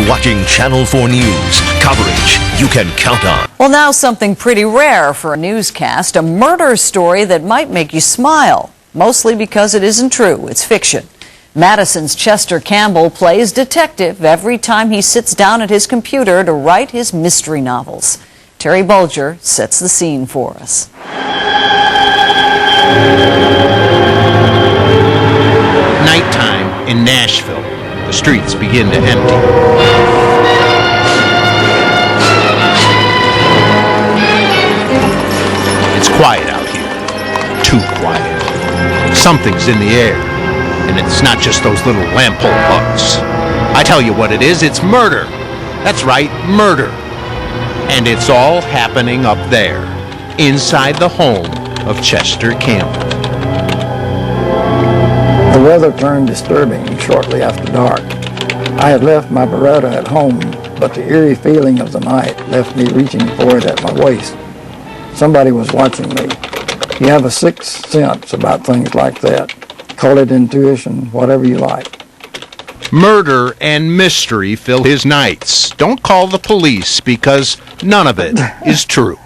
You're watching Channel 4 News, coverage you can count on. Well, now something pretty rare for a newscast, a murder story that might make you smile, mostly because it isn't true, it's fiction. Madison's Chester Campbell plays detective every time he sits down at his computer to write his mystery novels. Terry Bulger sets the scene for us. Nighttime in Nashville. The streets begin to empty. It's quiet out here. Too quiet. Something's in the air. And it's not just those little lamp-pole bugs. I tell you what it is, it's murder. That's right, murder. And it's all happening up there, inside the home of Chester Campbell. The weather turned disturbing shortly after dark. I had left my Beretta at home, but the eerie feeling of the night left me reaching for it at my waist. Somebody was watching me. You have a sixth sense about things like that. Call it intuition, whatever you like. Murder and mystery fill his nights. Don't call the police because none of it is true.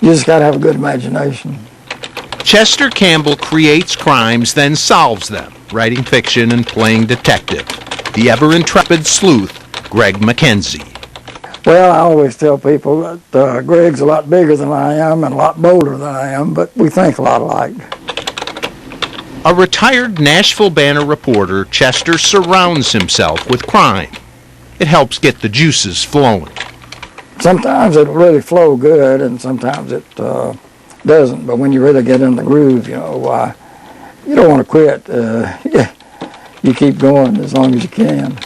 You just got to have a good imagination. Chester Campbell creates crimes, then solves them, writing fiction and playing detective. The ever-intrepid sleuth, Greg McKenzie. Well, I always tell people that Greg's a lot bigger than I am and a lot bolder than I am, but we think a lot alike. A retired Nashville Banner reporter, Chester surrounds himself with crime. It helps get the juices flowing. Sometimes it'll really flow good, and sometimes it doesn't. But when you really get in the groove, you don't want to quit. You keep going as long as you can.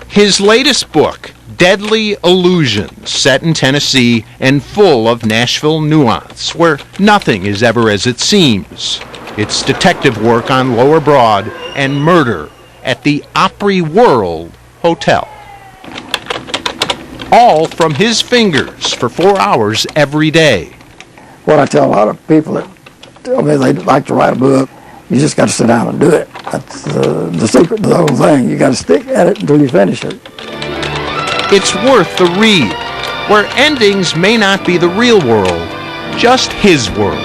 His latest book, Deadly Illusions, set in Tennessee and full of Nashville nuance, where nothing is ever as it seems. It's detective work on Lower Broad and murder at the Opry World Hotel. All from his fingers for 4 hours every day. What I tell a lot of people that tell me they'd like to write a book, you just got to sit down and do it. That's the secret to the whole thing. You got to stick at it until you finish it. It's worth the read, where endings may not be the real world, just his world.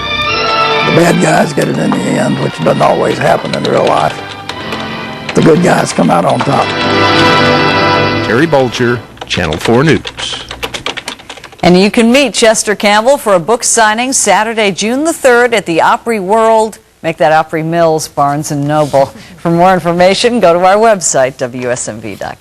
The bad guys get it in the end, which doesn't always happen in real life. The good guys come out on top. Terry Bulger, Channel 4 News. And you can meet Chester Campbell for a book signing Saturday, June the 3rd at the Opry World. Make that Opry Mills, Barnes & Noble. For more information, go to our website, WSMV.com.